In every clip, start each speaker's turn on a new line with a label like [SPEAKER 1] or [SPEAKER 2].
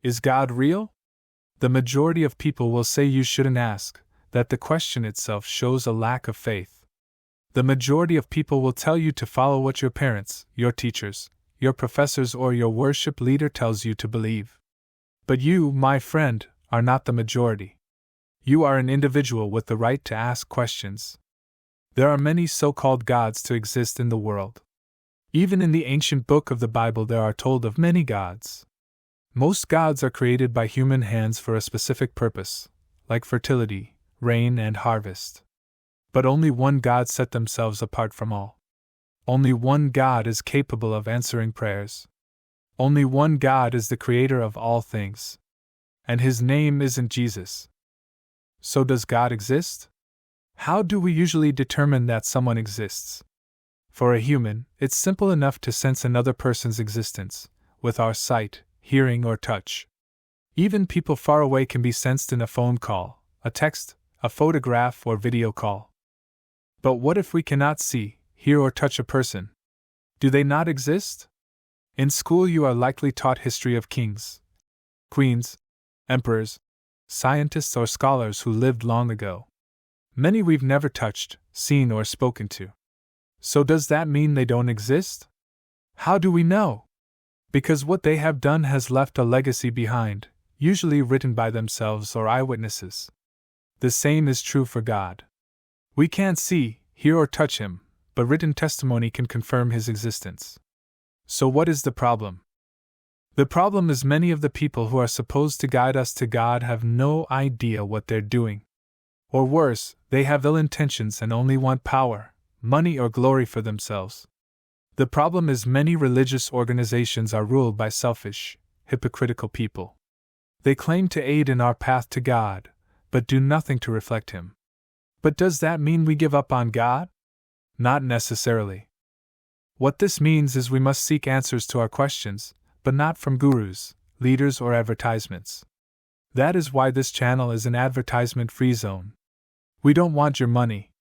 [SPEAKER 1] Is God real? The majority of people will say you shouldn't ask, that the question itself shows a lack of faith. The majority of people will tell you to follow what your parents, your teachers, your professors, or your worship leader tells you to believe. But you, my friend, are not the majority. You are an individual with the right to ask questions. There are many so-called gods to exist in the world. Even in the ancient book of the Bible there are told of many gods. Most gods are created by human hands for a specific purpose, like fertility, rain, and harvest. But only one God set themselves apart from all. Only one God is capable of answering prayers. Only one God is the creator of all things. And his name isn't Jesus. So does God exist? How do we usually determine that someone exists? For a human, it's simple enough to sense another person's existence, with our sight, hearing, or touch. Even people far away can be sensed in a phone call, a text, a photograph, or video call. But what if we cannot see, hear, or touch a person? Do they not exist? In school you are likely taught history of kings, queens, emperors, scientists, or scholars who lived long ago. Many we've never touched, seen, or spoken to. So does that mean they don't exist? How do we know? Because what they have done has left a legacy behind, usually written by themselves or eyewitnesses. The same is true for God. We can't see, hear, or touch him, but written testimony can confirm his existence. So what is the problem? The problem is many of the people who are supposed to guide us to God have no idea what they're doing. Or worse, they have ill intentions and only want power, money, or glory for themselves. The problem is many religious organizations are ruled by selfish, hypocritical people. They claim to aid in our path to God, but do nothing to reflect him. But does that mean we give up on God? Not necessarily. What this means is we must seek answers to our questions, but not from gurus, leaders, or advertisements. That is why this channel is an advertisement-free zone. We don't want your money.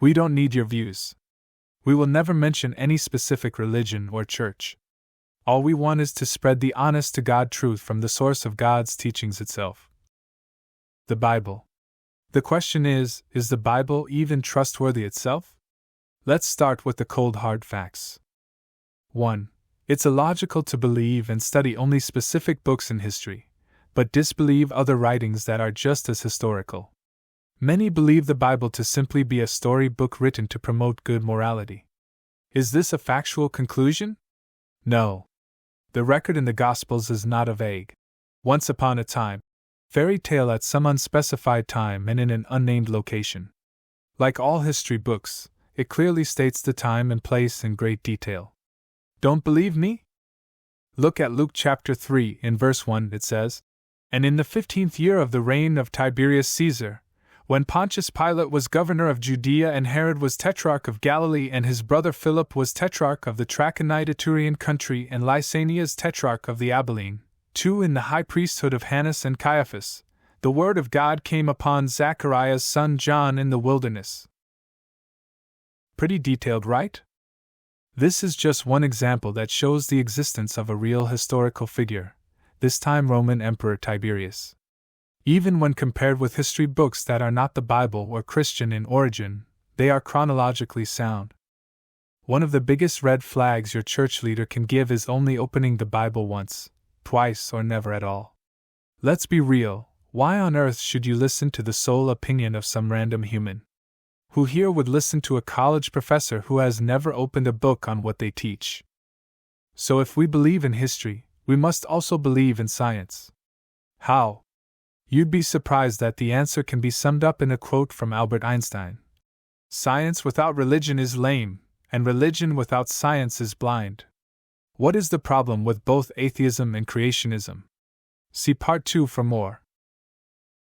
[SPEAKER 1] We don't need your views. We will never mention any specific religion or church. All we want is to spread the honest-to-God truth from the source of God's teachings itself. The Bible. The question is the Bible even trustworthy itself? Let's start with the cold hard facts. 1. It's illogical to believe and study only specific books in history, but disbelieve other writings that are just as historical. Many believe the Bible to simply be a story book written to promote good morality. Is this a factual conclusion? No. The record in the Gospels is not a vague, once upon a time, fairy tale at some unspecified time and in an unnamed location. Like all history books, it clearly states the time and place in great detail. Don't believe me? Look at Luke chapter 3, in verse 1 it says, "And in the 15th year of the reign of Tiberius Caesar, when Pontius Pilate was governor of Judea and Herod was tetrarch of Galilee and his brother Philip was tetrarch of the Trachonite Iturian country and Lysanias tetrarch of the Abilene, 2 in the high priesthood of Hannas and Caiaphas, the word of God came upon Zacharias' son John in the wilderness." Pretty detailed, right? This is just one example that shows the existence of a real historical figure, this time Roman Emperor Tiberius. Even when compared with history books that are not the Bible or Christian in origin, they are chronologically sound. One of the biggest red flags your church leader can give is only opening the Bible once, twice, or never at all. Let's be real, why on earth should you listen to the sole opinion of some random human? Who here would listen to a college professor who has never opened a book on what they teach? So if we believe in history, we must also believe in science. How? You'd be surprised that the answer can be summed up in a quote from Albert Einstein. "Science without religion is lame, and religion without science is blind." What is the problem with both atheism and creationism? See Part 2 for more.